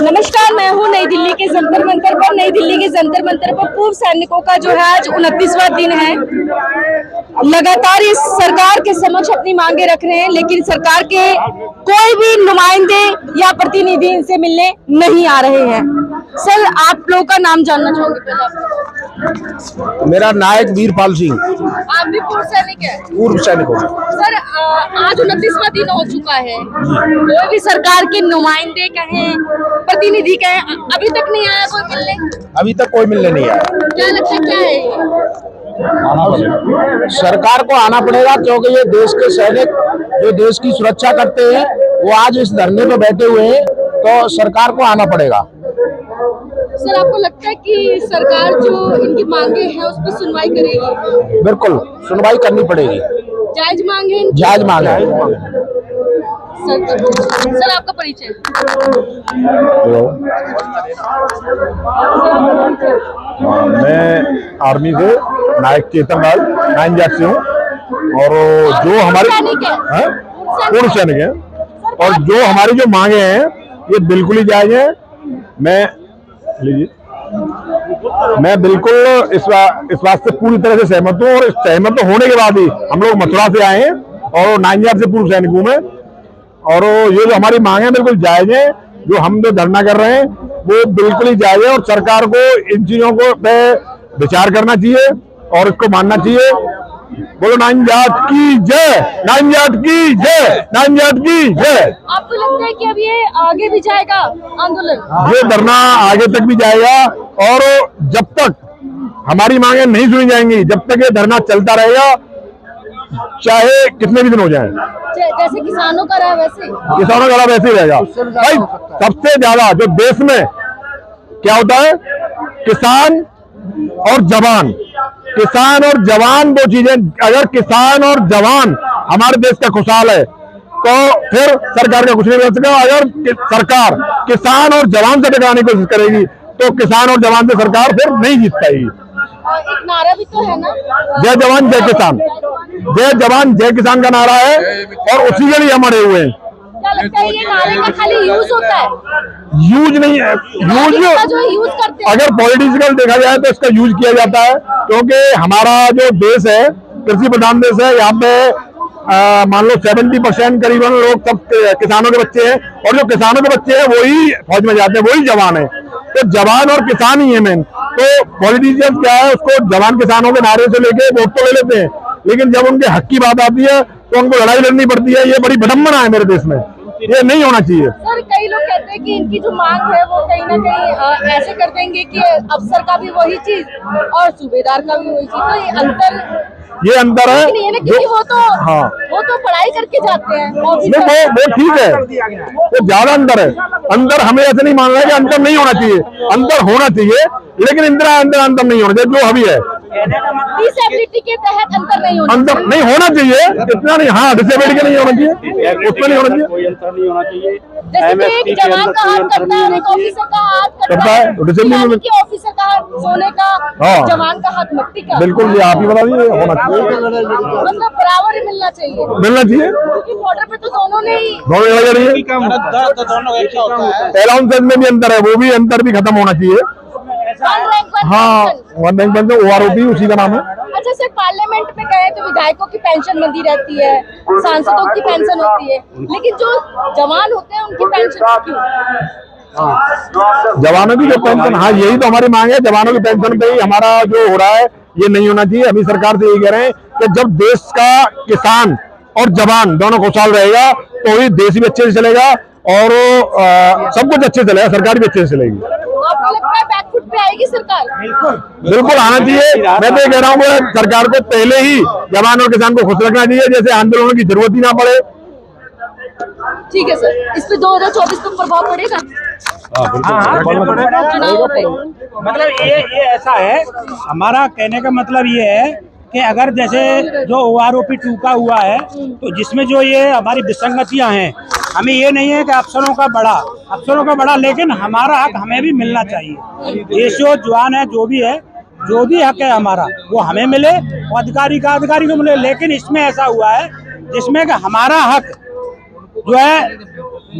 नमस्कार, मैं हूँ नई दिल्ली के जंतर मंतर पर। नई दिल्ली के जंतर मंतर पर पूर्व सैनिकों का जो है आज 29वां दिन है। लगातार इस सरकार के समक्ष अपनी मांगे रख रहे हैं, लेकिन सरकार के कोई भी नुमाइंदे या प्रतिनिधि इनसे मिलने नहीं आ रहे हैं। सर, आप लोगों का नाम जानना चाहूंगी पहले। मेरा नायक वीरपाल सिंह। आप भी पूर्व सैनिक है? पूर्व सैनिक हूँ। सर, आज 29वां दिन हो चुका है, कोई भी सरकार के नुमाइंदे कहें, प्रतिनिधि कहें, अभी तक नहीं आया कोई मिलने? अभी तक कोई मिलने नहीं आया। क्या लगता है, क्या है? सरकार को आना पड़ेगा, क्योंकि ये देश के सैनिक जो देश की सुरक्षा करते हैं वो आज इस धरने पे बैठे हुए हैं, तो सरकार को आना पड़ेगा। सर, आपको लगता है कि सरकार जो इनकी मांगे हैं उस पर सुनवाई करेगी? बिल्कुल सुनवाई करनी पड़ेगी। जायज मांग है? जायज मांग है। सर, आपका परिचय? मैं आर्मी से नायक चेतन लाल 9 से हूँ, और जो हमारे पूर्व सैनिक है, और जो हमारी जो मांगे हैं ये बिल्कुल ही जायज है। मैं बिल्कुल इस बात से पूरी तरह से सहमत हूँ, और सहमत होने के बाद ही हम लोग मथुरा से आए हैं, और 9 से पूर्व सैनिक हूँ मैं। और ये जो हमारी मांगे हैं बिल्कुल जायज है। जो हम जो धरना कर रहे हैं वो बिल्कुल ही जायज है, और सरकार को इन चीजों को पे विचार करना चाहिए और इसको मानना चाहिए। बोलो नाइन जाट की जय, नाइन जाट की जय, नाइन जाट की जय। आपको लगता है कि अब ये आगे भी जाएगा आंदोलन? ये धरना आगे तक भी जाएगा, और जब तक हमारी मांगे नहीं सुनी जाएंगी, जब तक ये धरना चलता रहेगा, चाहे कितने भी दिन हो जाएं। जैसे किसानों का रहा वैसे? किसानों का रहा वैसे ही रहेगा भाई। सबसे ज्यादा जो देश में क्या होता है, किसान और जवान। किसान और जवान दो चीजें, अगर किसान और जवान हमारे देश का खुशहाल है तो फिर सरकार का कुछ नहीं कर सकेगा। अगर सरकार किसान और जवान से टकराने की कोशिश करेगी तो किसान और जवान से सरकार फिर नहीं जीत पाएगी। एक नारा भी तो है ना, जय जवान जय किसान। जय जवान जय किसान का नारा है, और उसी के लिए हम अड़े हुए हैं। क्या लगता है ये नारे का खाली यूज होता है? यूज नहीं है, यूज करते हैं। अगर पॉलिटिकल देखा जाए तो इसका यूज किया जाता है, क्योंकि हमारा जो देश है कृषि प्रधान देश है। यहाँ पे मान लो 70% करीबन लोग सब किसानों के बच्चे हैं, और जो किसानों के बच्चे हैं वही फौज में जाते हैं, वही जवान है। तो जवान और किसान ही है मेन। तो पॉलिटिशियंस क्या है, उसको जवान किसानों के नारे से लेके वोट तो ले लेते हैं, लेकिन जब उनके हक की बात आती है तो उनको लड़ाई लड़नी पड़ती है। ये बड़ी विडंबना है मेरे देश में, ये नहीं होना चाहिए। सर, कई लोग कहते हैं कि इनकी जो मांग है वो कहीं ना कहीं ऐसे कर देंगे कि अफसर का भी वही चीज और सूबेदार का भी वही चीज, तो ये अंतर है नहीं है ना, क्योंकि वो तो पढ़ाई करके जाते हैं। वो ठीक है, वो ज्यादा अंतर है। अंतर हमें ऐसे नहीं मान रहा है कि अंतर नहीं होना चाहिए, अंतर होना चाहिए, लेकिन अंतर नहीं होना चाहिए जो अभी है। डिसेबिलिटी के तहत अंतर नहीं होना चाहिए, इतना नहीं। हाँ, डिसेबिलिटी नहीं होना चाहिए, उसमें नहीं होना चाहिए। कोई अंतर नहीं होना चाहिए। जैसे एक जवान का हाथ करता है, एक ऑफिसर का हाथ करता है, ऑफिसर का हाथ सोने का, जवान का हाथ मिट्टी का। बिल्कुल, ये आप ही बता दीजिए, होना चाहिए। मतलब बराबर ही मिलना चाहिए, क्योंकि बॉर्डर पे तो दोनों ने ही अलाउंसेस में भी अंतर है, वो भी अंतर भी खत्म होना चाहिए। हाँ, वन रैंक पेंशन, OROP उसी का नाम है। अच्छा सर, पार्लियामेंट में गए तो विधायकों की पेंशन बंदी रहती है, सांसदों की पेंशन होती है, लेकिन जो जवान होते हैं उनकी पेंशन क्यों? जवानों की जो पेंशन, हाँ यही तो हमारी मांग है। जवानों की पेंशन पे ही हमारा जो हो रहा है ये नहीं होना चाहिए। अभी सरकार से यही कह रहे हैं कि जब देश का किसान और जवान दोनों खुशहाल रहेगा तो ही देश भी अच्छे से चलेगा, और सब कुछ अच्छे चलेगा, सरकार भी अच्छे से चलेगी। आपको लगता है बैकफुट पे आएगी सरकार? बिल्कुल आना चाहिए। मैं तो ये कह रहा हूँ कि सरकार को पहले ही जवान और किसान को खुश रखना चाहिए, जैसे आंदोलनों की जरूरत ही ना पड़े। ठीक है सर, इस पे 2024 पे प्रभाव पड़ेगा चुनाव पे? मतलब ये ऐसा है, हमारा कहने का मतलब ये है कि अगर जैसे जो OROP टूका हुआ है, तो जिसमें जो ये हमारी विसंगतियां हैं, हमें ये नहीं है कि अफसरों का बड़ा, लेकिन हमारा हक हमें भी मिलना चाहिए। देशो जवान है, जो भी हक है हमारा वो हमें मिले और अधिकारी को मिले। लेकिन इसमें ऐसा हुआ है जिसमें कि हमारा हक जो है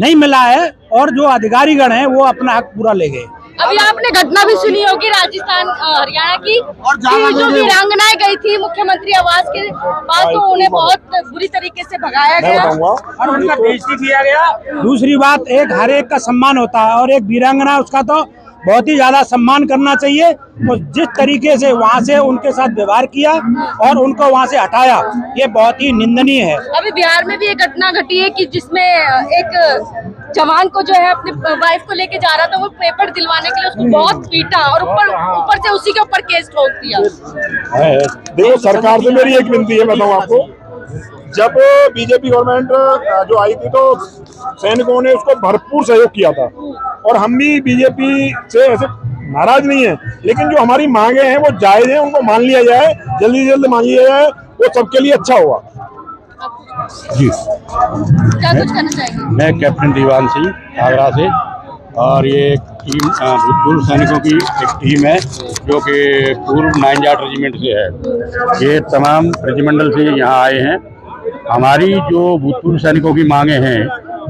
नहीं मिला है और जो अधिकारीगण हैं वो अपना हक पूरा ले गए। अभी आपने घटना भी सुनी होगी राजस्थान हरियाणा की, कि जो वीरांगनाएं गई थी मुख्यमंत्री आवास के पास, तो उन्हें बहुत बुरी तरीके से भगाया गया और उनका बेइज्जती किया गया। दूसरी बात, हर एक का सम्मान होता है और एक वीरांगना उसका तो बहुत ही ज्यादा सम्मान करना चाहिए। और जिस तरीके से वहाँ से उनके साथ व्यवहार किया और उनको वहाँ से हटाया, ये बहुत ही निंदनीय है। अभी बिहार में भी एक घटना घटी है कि जिसमें एक जवान को जो है अपनी वाइफ को लेके जा रहा था, वो पेपर दिलवाने के लिए उसको बहुत पीटा और ऊपर से उसी के ऊपर केस ठोक दिया। देखो, सरकार से मेरी एक विनती है, बताऊँ आपको, जब बीजेपी गवर्नमेंट जो आई थी तो सैनिकों ने उसको भरपूर सहयोग किया था और हम भी बीजेपी से ऐसे नाराज नहीं है, लेकिन जो हमारी मांगे हैं वो जायज हैं, उनको मान लिया जाए, जल्दी से जल्दी मान लिया जाए, वो सबके लिए अच्छा होगा। जी, क्या कुछ करना चाहेंगे? मैं कैप्टन दीवान सिंह आगरा से, और ये टीम भूतपूर्व सैनिकों की एक टीम है जो कि पूर्व 9 जाट रेजिमेंट से है। ये तमाम रेजिमेंटल से यहाँ आए हैं। हमारी जो भूतपूर्व सैनिकों की मांगे हैं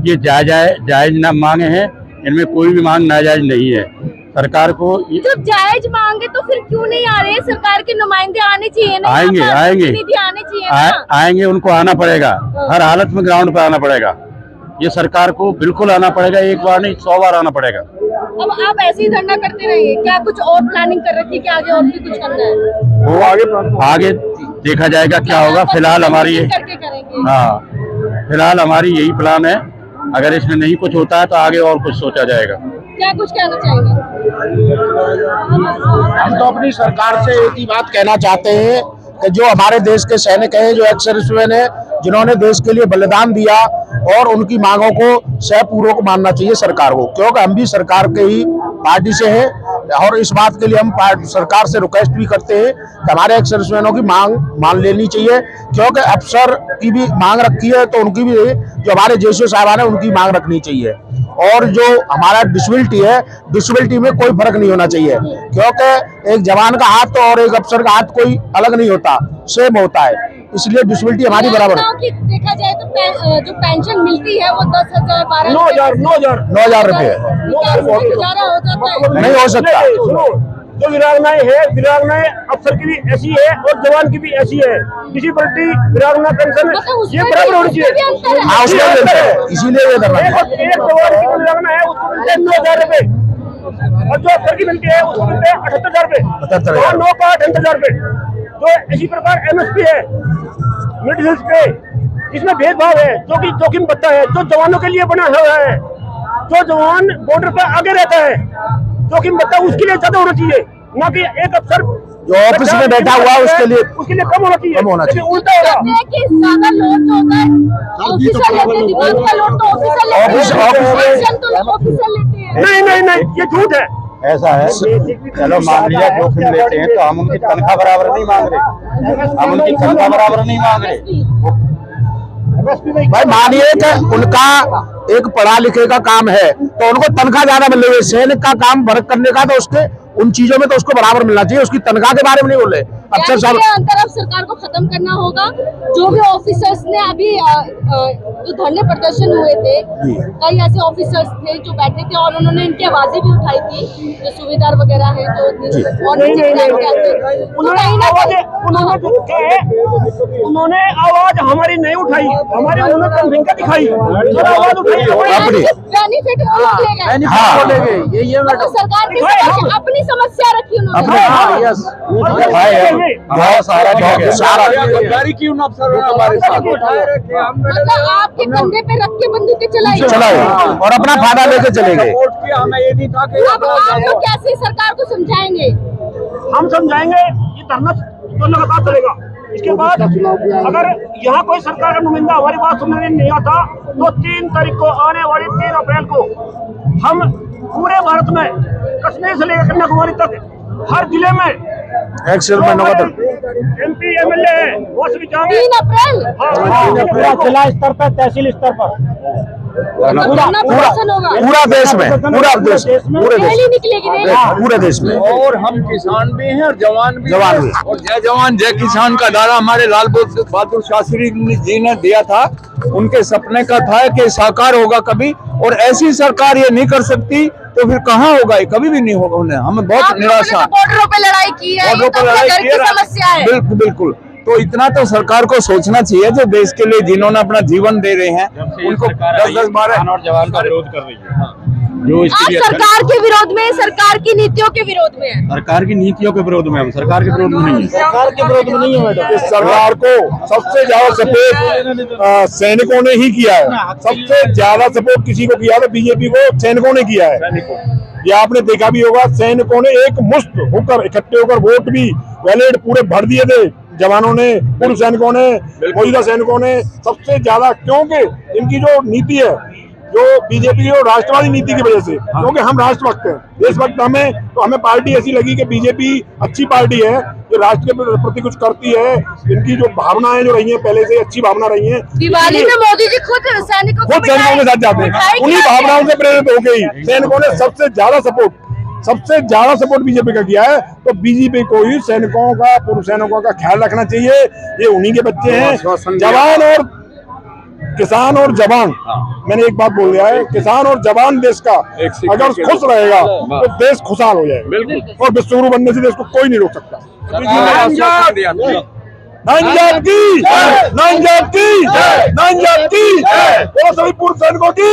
ये जायज ना मांगे हैं, इनमें कोई भी मांग नाजायज नहीं है। सरकार को जब जायज मांगे तो फिर क्यों नहीं आ रहे? सरकार के नुमाइंदे आने चाहिए ना, आएंगे आने चाहिए ना। आएंगे, उनको आना पड़ेगा, हर हालत में ग्राउंड पे आना पड़ेगा। ये सरकार को बिल्कुल आना पड़ेगा, एक बार नहीं 100 बार आना पड़ेगा। अब आप ऐसे ही धरना करते रहिए, क्या कुछ और प्लानिंग कर रखी है कि आगे और भी कुछ करना है? वो आगे देखा जाएगा क्या होगा। फिलहाल हमारी फिलहाल हमारी यही प्लान है। अगर इसमें नहीं कुछ होता है तो आगे और कुछ सोचा जाएगा। क्या कुछ कहना चाहेंगे? हम तो अपनी सरकार से एक ही बात कहना चाहते हैं कि जो हमारे देश के सैनिक हैं, जो एक्स सर्विसमैन हैं, जिन्होंने देश के लिए बलिदान दिया, और उनकी मांगों को सहपूर्वक मानना चाहिए सरकार को, क्योंकि हम भी सरकार के ही पार्टी से हैं। और इस बात के लिए हम सरकार से रिक्वेस्ट भी करते हैं कि हमारे एक्स सर्विसमैनों की मांग मान लेनी चाहिए, क्योंकि अफसर की भी मांग रखी है तो उनकी भी, जो हमारे जेसीओ साहबान है उनकी मांग रखनी चाहिए। और जो हमारा डिसेबिलिटी है, डिसेबिलिटी में कोई फर्क नहीं होना चाहिए, क्योंकि एक जवान का हाथ और एक अफसर का हाथ कोई अलग नहीं होता, सेम होता है, इसलिए डिसेबिलिटी हमारी बराबर है। देखा जाए तो जो पेंशन मिलती है वो 10,000 9,000 रुपए नहीं हो सकता। जो वीरांगनाएं है, वीरांगनाएं अफसर की भी ऐसी है और जवान की भी ऐसी है। डिसेबिलिटी, वीरांगना पेंशन ये बराबर होनी चाहिए। हाँ, इसीलिए ये करना है। एक जवान की वीरांगना है उसको मिलते हैं 9,000 रुपए, और जो अफसर की मिलती है उसको मिलते हैं 78,000 रुपए, 9 का 78,000 रुपए। तो इसी प्रकार MSP है, मिडिल पे, इसमें भेदभाव है जो कि जोखिम बता है, जो जवानों के लिए बना हुआ है। जो जवान बॉर्डर पर आगे रहता है, जोखिम बता उसके लिए ज्यादा होना चाहिए, ना कि एक अफसर जो ऑफिस में बैठा हुआ है उसके लिए कम होना चाहिए। उल्टा हो रहा है कि ज्यादा लोड जो होता है ऑफिसर लेते हैं, दिमाग का लोड तो ऑफिसर लेते हैं। नहीं, ये झूठ है। ऐसा है, चलो मान लिया जोखिम लेते हैं तो हम उनकी तनख्वाह बराबर नहीं मांग रहे, हम उनकी तनख्वाह बराबर नहीं मांग रहे। भाई मानिए कि उनका एक पढ़ा लिखे का काम है तो उनको तनख्वाह ज्यादा मिल रही है, सैनिक का काम वर्क करने का तो उसके उन चीजों में तो उसको बराबर मिलना चाहिए, उसकी तनख्वाह के बारे में नहीं बोले। अफसर साहब अंतर अब सरकार को खत्म करना होगा। जो भी ऑफिसर्स ने अभी जो धरने प्रदर्शन हुए थे, कई ऐसे ऑफिसर्स थे जो बैठे थे और उन्होंने इनकी आवाजें भी उठाई थी, जो सूबेदार वगैरह है जो उन्होंने आवाज हमारी नहीं उठाई, हमारी उन्होंने जनसंख्या दिखाई, आवाज उठाई बेनिफिट ये सरकार की अपनी समस्या रखी उन्होंने। गद्दारी क्यों ना हमारे साथ मतलब आपके कंधे पे रख के बंदूकें चलाई चलाए और अपना फायदा लेके चले गए। अब आप लोग कैसे सरकार को समझाएंगे? हम समझाएंगे, ये धरना तो लगातार चलेगा। इसके बाद अगर यहाँ कोई सरकार का नुमाइंदा हमारी बात सुनने नहीं आता तो 3 तारीख को आने वाली 3 अप्रैल को हम पूरे भारत में कश्मीर से लेकर कन्याकुमारी तक हर जिले में एक्शन में MP MLA है वो सभी जाएंगे 3 अप्रैल पूरा जिला स्तर पर, तहसील स्तर पर पूरा देश में, पूरे देश रैली निकलेगी रैली। पूरे देश में। और हम किसान भी हैं और जवान भी जवान हैं। भी। और जय जवान जय किसान का नारा हमारे लाल बहादुर शास्त्री जी ने दिया था। उनके सपने का था कि साकार होगा कभी, और ऐसी सरकार ये नहीं कर सकती तो फिर कहाँ होगा, ये कभी भी नहीं होगा। उन्हें हमें बहुत निराशा। बॉर्डरों पे लड़ाई की है, ये तो अपने घर की समस्या है। बिल्कुल बिल्कुल। तो इतना तो सरकार को सोचना चाहिए, जो देश के लिए जिन्होंने अपना जीवन दे रहे हैं उनको 10-10-12 और जवान का विरोध कर रही है, जो आप इसके लिए सरकार के विरोध में, सरकार की नीतियों के विरोध में है। सरकार की नीतियों के विरोध में, हम सरकार के विरोध में नहीं है। सरकार के विरोध में नहीं है मैडम। इस सरकार को सबसे ज्यादा सपोर्ट सैनिकों ने ही किया है। सबसे ज्यादा सपोर्ट किसी को किया है, बीजेपी को सैनिकों ने किया है। ये आपने देखा भी होगा, सैनिकों ने एक मुश्त होकर इकट्ठे होकर वोट भी वैलिड पूरे भर दिए थे। जवानों ने, पूर्व सैनिकों ने, मौजूदा सैनिकों ने सबसे ज्यादा, क्योंकि इनकी जो नीति है, जो बीजेपी की राष्ट्रवादी नीति की वजह से, क्योंकि हम राष्ट्रभक्त हैं, देशभक्त हमें, तो हमें पार्टी ऐसी लगी कि बीजेपी अच्छी पार्टी है, जो राष्ट्र के प्रति कुछ करती है। इनकी जो भावनाएं जो रही हैं पहले से अच्छी भावना रही हैं। दिवाली में मोदी जी खुद सैनिकों को सैनिकों के साथ जाते हैं, उन्हीं भावनाओं से प्रेरित हो गई। सैनिकों ने सबसे ज्यादा सपोर्ट बीजेपी का किया है। तो बीजेपी को ही सैनिकों का, पूर्व सैनिकों का ख्याल रखना चाहिए। ये उन्हीं के बच्चे हैं। जवान और किसान और जवान, मैंने एक बात बोल दिया है, किसान और जवान देश का अगर खुश रहेगा तो देश खुशहाल हो जाएगा, और विश्वगुरु बनने से देश को कोई नहीं रोक सकता। वो सभी पूर्व सैनिकों की,